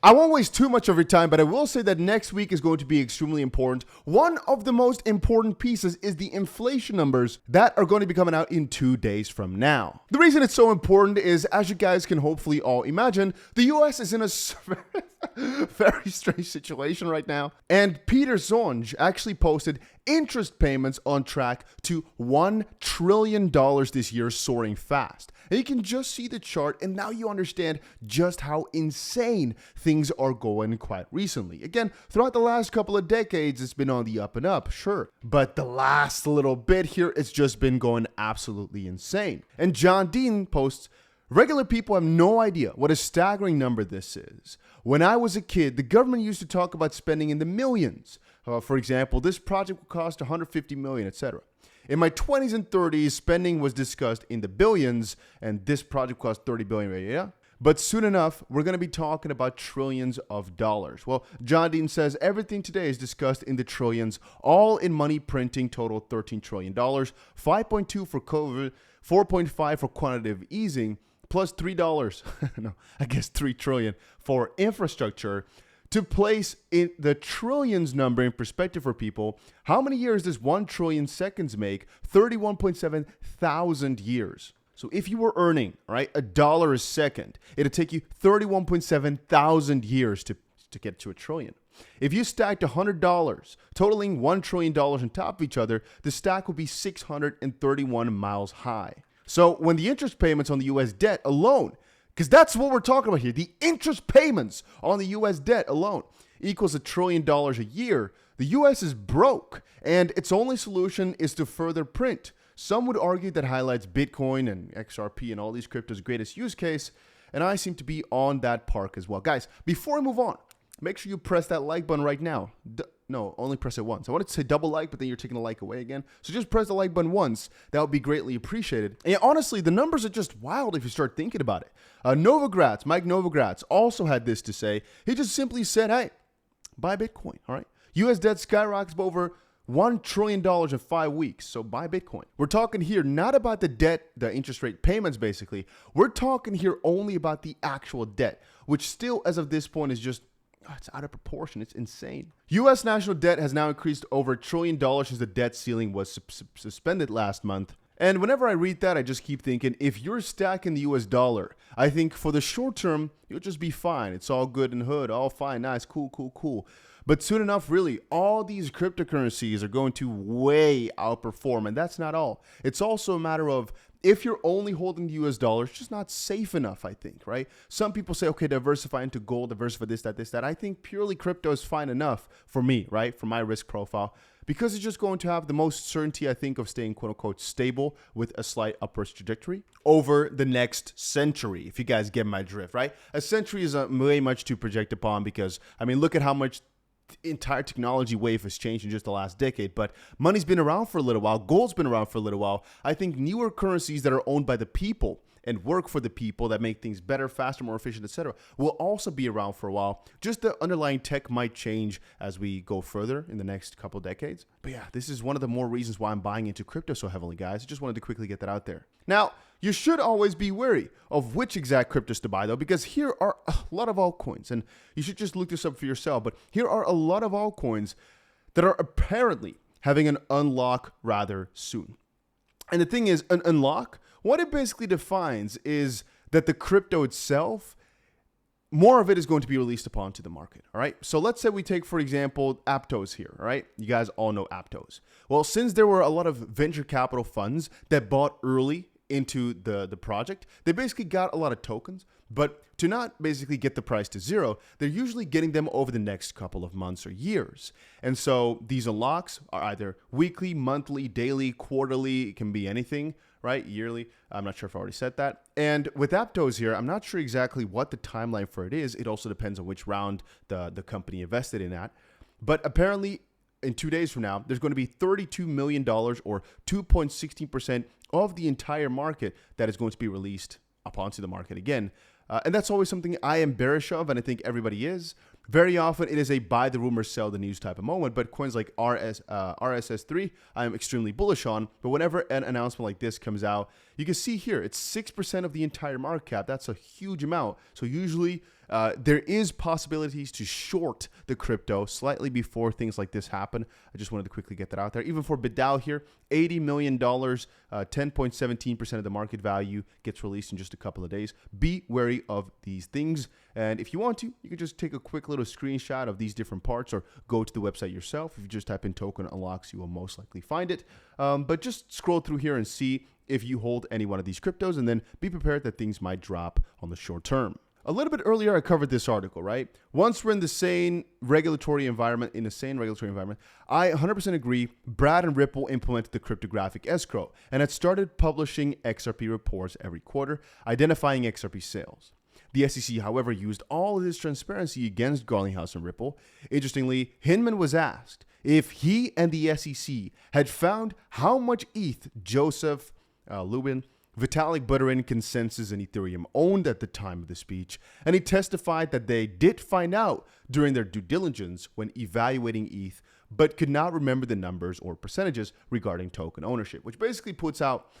I won't waste too much of your time, but I will say that next week is going to be extremely important. One of the most important pieces is the inflation numbers that are going to be coming out in 2 days from now. The reason it's so important is, as you guys can hopefully all imagine, the US is in a very strange situation right now. And Peter Zonge actually posted interest payments on track to $1 trillion this year, soaring fast. And you can just see the chart, and now you understand just how insane things are going quite recently. Again, throughout the last couple of decades, it's been on the up and up, sure. But the last little bit here, it's just been going absolutely insane. And John Dean posts, regular people have no idea what a staggering number this is. When I was a kid, the government used to talk about spending in the millions. For example, this project will cost $150 million, etc. In my 20s and 30s, spending was discussed in the billions, and this project cost $30 billion, right? Yeah? But soon enough, we're going to be talking about trillions of dollars. Well, John Dean says everything today is discussed in the trillions, all in money printing, total $13 trillion, 5.2 for COVID, 4.5 for quantitative easing, plus $3, no, I guess $3 trillion for infrastructure. To place in the trillions number in perspective for people, how many years does 1 trillion seconds make? 31.7 thousand years. So if you were earning, right, $1 a second, it'd take you 31.7 thousand years to get to a trillion. If you stacked $100, totaling $1 trillion on top of each other, the stack would be 631 miles high. So when the interest payments on the US debt alone, because that's what we're talking about here, the interest payments on the US debt alone equals $1 trillion a year, the US is broke, and its only solution is to further print. Some would argue that highlights Bitcoin and XRP and all these cryptos' greatest use case, and I seem to be on that park as well. Guys, before I move on, make sure you press that like button right now. No, only press it once. I wanted to say double like, but then you're taking the like away again. So just press the like button once. That would be greatly appreciated. And honestly, the numbers are just wild if you start thinking about it. Mike Novogratz also had this to say. He just simply said, hey, buy Bitcoin, all right? US debt skyrockets by over $1 trillion in 5 weeks, so buy Bitcoin. We're talking here not about the debt, the interest rate payments, basically. We're talking here only about the actual debt, which still, as of this point, is just it's out of proportion. It's insane. U.S. national debt has now increased over $1 trillion since the debt ceiling was suspended last month. And whenever I read that, I just keep thinking, if you're stacking the U.S. dollar, I think for the short term, you'll just be fine. It's all good and hood, all fine, nice, cool. But soon enough, really, all these cryptocurrencies are going to way outperform. And that's not all. It's also a matter of, if you're only holding the US dollar, it's just not safe enough, I think, right? Some people say, okay, diversify into gold, diversify this, that. I think purely crypto is fine enough for me, right? For my risk profile, because it's just going to have the most certainty, I think, of staying quote unquote stable with a slight upwards trajectory over the next century, if you guys get my drift, right? A century is way much to project upon because, I mean, look at how much entire technology wave has changed in just the last decade, but money's been around for a little while. Gold's been around for a little while. I think newer currencies that are owned by the people and work for the people that make things better, faster, more efficient, etc., will also be around for a while. Just the underlying tech might change as we go further in the next couple of decades. But yeah, this is one of the more reasons why I'm buying into crypto so heavily, guys. I just wanted to quickly get that out there. Now, you should always be wary of which exact cryptos to buy, though, because here are a lot of altcoins, and you should just look this up for yourself, but here are a lot of altcoins that are apparently having an unlock rather soon. And the thing is, an unlock, what it basically defines is that the crypto itself, more of it is going to be released upon to the market, all right? So let's say we take, for example, Aptos here, all right? You guys all know Aptos. Well, since there were a lot of venture capital funds that bought early into the project, they basically got a lot of tokens, but to not basically get the price to zero, they're usually getting them over the next couple of months or years. And so these unlocks are either weekly, monthly, daily, quarterly, it can be anything, right? Yearly. I'm not sure if I already said that. And with Aptos here, I'm not sure exactly what the timeline for it is. It also depends on which round the company invested in at. But apparently, in 2 days from now, there's going to be $32 million or 2.16% of the entire market that is going to be released upon to the market again. And that's always something I am bearish of, and I think everybody is. Very often, it is a buy the rumor, sell the news type of moment, but coins like RSS3, I am extremely bullish on. But whenever an announcement like this comes out, you can see here, it's 6% of the entire market cap. That's a huge amount. So usually, There is possibilities to short the crypto slightly before things like this happen. I just wanted to quickly get that out there. Even for BitDAO here, $80 million, 10.17% of the market value gets released in just a couple of days. Be wary of these things. And if you want to, you can just take a quick little screenshot of these different parts or go to the website yourself. If you just type in token unlocks, you will most likely find it. But just scroll through here and see if you hold any one of these cryptos, and then be prepared that things might drop on the short term. A little bit earlier, I covered this article, right? Once we're in the sane regulatory environment, I 100% agree, Brad and Ripple implemented the cryptographic escrow and had started publishing XRP reports every quarter, identifying XRP sales. The SEC, however, used all of this transparency against Garlinghouse and Ripple. Interestingly, Hinman was asked if he and the SEC had found how much ETH Joseph Lubin, Vitalik Buterin, Consensus, and Ethereum owned at the time of the speech, and he testified that they did find out during their due diligence when evaluating ETH, but could not remember the numbers or percentages regarding token ownership, which basically puts out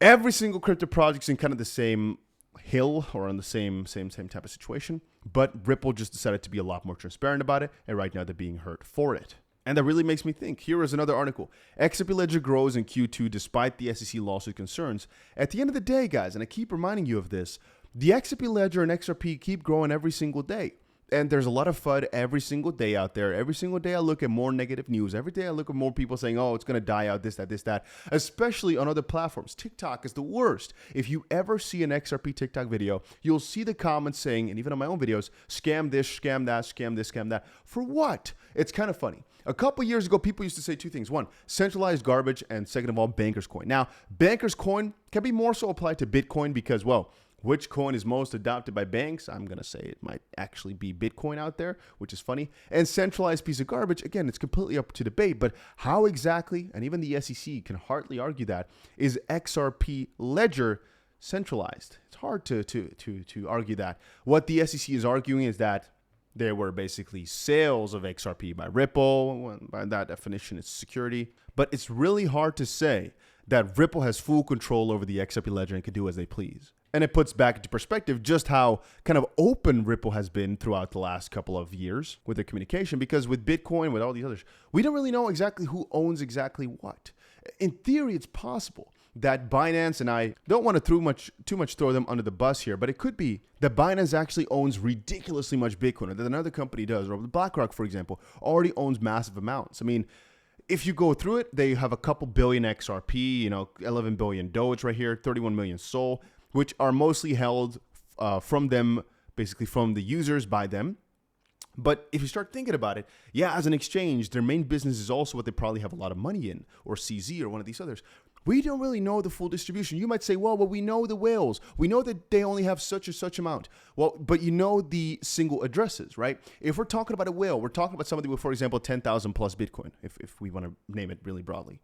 every single crypto project's in kind of the same hill or on the same type of situation, but Ripple just decided to be a lot more transparent about it, and right now they're being hurt for it. And that really makes me think. Here is another article. XRP Ledger grows in Q2 despite the SEC lawsuit concerns. At the end of the day, guys, and I keep reminding you of this, the XRP Ledger and XRP keep growing every single day. And there's a lot of FUD every single day out there. Every single day I look at more negative news. Every day I look at more people saying, oh, it's going to die out, this, that, especially on other platforms. TikTok is the worst. If you ever see an XRP TikTok video, you'll see the comments saying, and even on my own videos, scam this, scam that, scam this, scam that. For what? It's kind of funny. A couple years ago, people used to say two things. One, centralized garbage, and second of all, Banker's Coin. Now, Banker's Coin can be more so applied to Bitcoin because, well, which coin is most adopted by banks? I'm going to say it might actually be Bitcoin out there, which is funny. And centralized piece of garbage, again, it's completely up to debate. But how exactly, and even the SEC can hardly argue that, is XRP Ledger centralized? It's hard to argue that. What the SEC is arguing is that there were basically sales of XRP by Ripple. By that definition, it's security. But it's really hard to say that Ripple has full control over the XRP Ledger and can do as they please. And it puts back into perspective just how kind of open Ripple has been throughout the last couple of years with their communication. Because with Bitcoin, with all these others, we don't really know exactly who owns exactly what. In theory, it's possible that Binance, and I don't want to too much throw them under the bus here, but it could be that Binance actually owns ridiculously much Bitcoin, or that another company does, or BlackRock, for example, already owns massive amounts. I mean, if you go through it, they have a couple billion XRP, 11 billion Doge right here, 31 million Sol, which are mostly held from them, basically from the users by them. But if you start thinking about it, yeah, as an exchange, their main business is also what they probably have a lot of money in, or CZ, or one of these others. We don't really know the full distribution. You might say, well, we know the whales. We know that they only have such and such amount. Well, but you know the single addresses, right? If we're talking about a whale, we're talking about somebody with, for example, 10,000 plus Bitcoin, if we want to name it really broadly.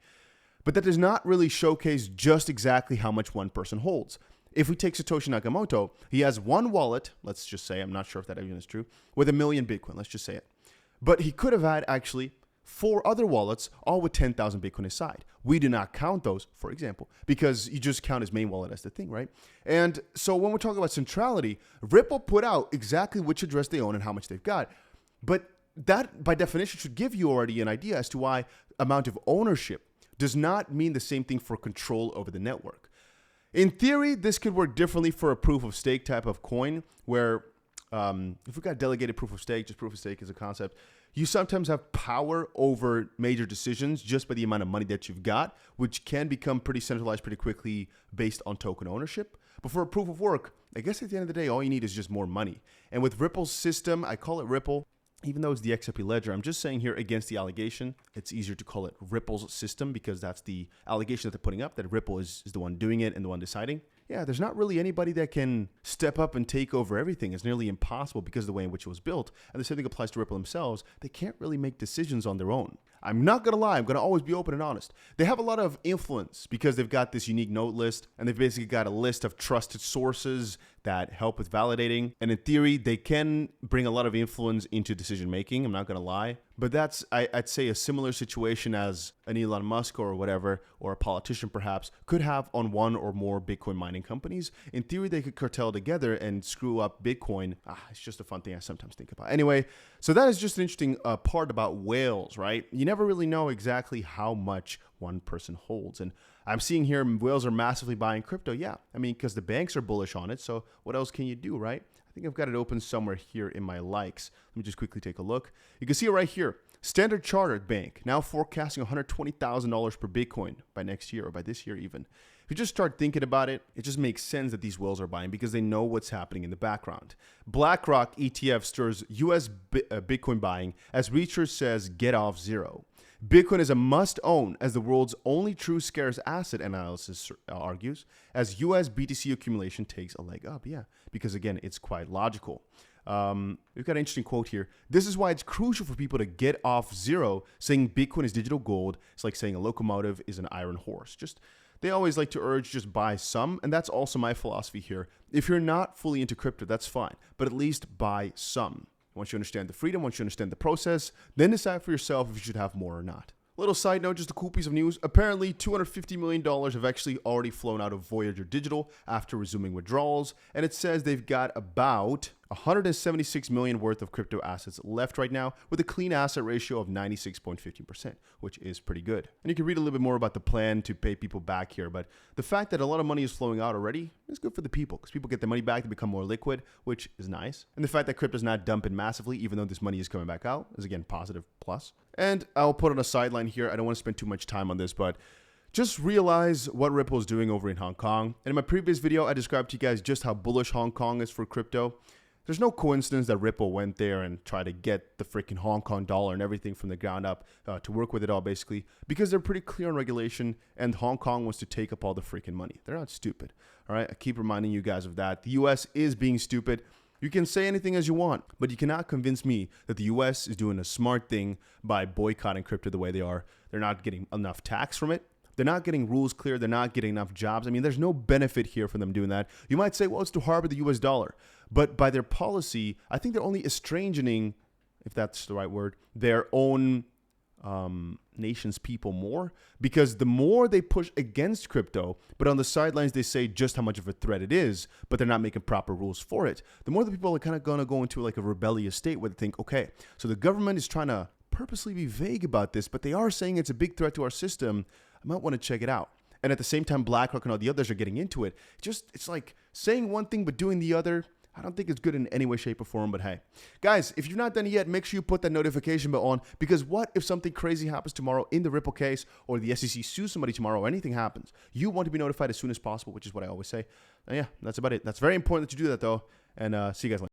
But that does not really showcase just exactly how much one person holds. If we take Satoshi Nakamoto, he has one wallet, let's just say, I'm not sure if that even is true, with 1 million Bitcoin, let's just say it. But he could have had actually 4 other wallets, all with 10,000 Bitcoin aside. We do not count those, for example, because you just count his main wallet as the thing, right? And so when we're talking about centrality, Ripple put out exactly which address they own and how much they've got. But that, by definition, should give you already an idea as to why amount of ownership does not mean the same thing for control over the network. In theory, this could work differently for a proof of stake type of coin, where if we've got delegated proof of stake, just proof of stake is a concept, you sometimes have power over major decisions just by the amount of money that you've got, which can become pretty centralized pretty quickly based on token ownership. But for a proof of work, I guess at the end of the day, all you need is just more money. And with Ripple's system, I call it Ripple, even though it's the XRP Ledger, I'm just saying here against the allegation, it's easier to call it Ripple's system because that's the allegation that they're putting up, that Ripple is the one doing it and the one deciding. Yeah, there's not really anybody that can step up and take over everything. It's nearly impossible because of the way in which it was built. And the same thing applies to Ripple themselves. They can't really make decisions on their own. I'm not going to lie. I'm going to always be open and honest. They have a lot of influence because they've got this unique note list, and they've basically got a list of trusted sources that help with validating. And in theory, they can bring a lot of influence into decision making. I'm not going to lie. But that's, I'd say, a similar situation as an Elon Musk or whatever, or a politician perhaps, could have on one or more Bitcoin mining companies. In theory, they could cartel together and screw up Bitcoin. It's just a fun thing I sometimes think about. Anyway, so that is just an interesting part about whales, right? You never really know exactly how much one person holds. And I'm seeing here whales are massively buying crypto. Yeah, I mean, because the banks are bullish on it. So what else can you do, right? I think I've got it open somewhere here in my likes. Let me just quickly take a look. You can see it right here. Standard Chartered Bank now forecasting $120,000 per Bitcoin by next year, or by this year even. If you just start thinking about it, it just makes sense that these whales are buying because they know what's happening in the background. BlackRock ETF stirs US Bitcoin buying as research says get off zero. Bitcoin is a must-own as the world's only true scarce asset, analysis argues, as US BTC accumulation takes a leg up. Yeah, because again, it's quite logical. We've got an interesting quote here. This is why it's crucial for people to get off zero. Saying Bitcoin is digital gold, it's like saying a locomotive is an iron horse. They always like to urge just buy some, and that's also my philosophy here. If you're not fully into crypto, that's fine, but at least buy some. Once you understand the freedom, once you understand the process, then decide for yourself if you should have more or not. Little side note, just a cool piece of news. Apparently, $250 million have actually already flown out of Voyager Digital after resuming withdrawals, and it says they've got about 176 million worth of crypto assets left right now with a clean asset ratio of 96.15%, which is pretty good. And you can read a little bit more about the plan to pay people back here, but the fact that a lot of money is flowing out already is good for the people because people get the money back to become more liquid, which is nice. And the fact that crypto is not dumping massively, even though this money is coming back out, is again positive plus. And I'll put on a sideline here. I don't want to spend too much time on this, but just realize what Ripple is doing over in Hong Kong. And in my previous video, I described to you guys just how bullish Hong Kong is for crypto. There's no coincidence that Ripple went there and tried to get the freaking Hong Kong dollar and everything from the ground up to work with it all, basically, because they're pretty clear on regulation and Hong Kong wants to take up all the freaking money. They're not stupid. All right. I keep reminding you guys of that. The US is being stupid. You can say anything as you want, but you cannot convince me that the US is doing a smart thing by boycotting crypto the way they are. They're not getting enough tax from it. They're not getting rules clear. They're not getting enough jobs. I mean, there's no benefit here for them doing that. You might say, well, it's to harbor the US dollar. But by their policy, I think they're only estranging, if that's the right word, their own nation's people more. Because the more they push against crypto, but on the sidelines they say just how much of a threat it is, but they're not making proper rules for it, the more the people are kind of going to go into like a rebellious state where they think, okay, so the government is trying to purposely be vague about this, but they are saying it's a big threat to our system. I might want to check it out. And at the same time, BlackRock and all the others are getting into it. It's like saying one thing but doing the other. I don't think it's good in any way, shape, or form, but hey. Guys, if you've not done it yet, make sure you put that notification bell on, because what if something crazy happens tomorrow in the Ripple case, or the SEC sues somebody tomorrow, or anything happens? You want to be notified as soon as possible, which is what I always say. And yeah, that's about it. That's very important that you do that, though, and see you guys later.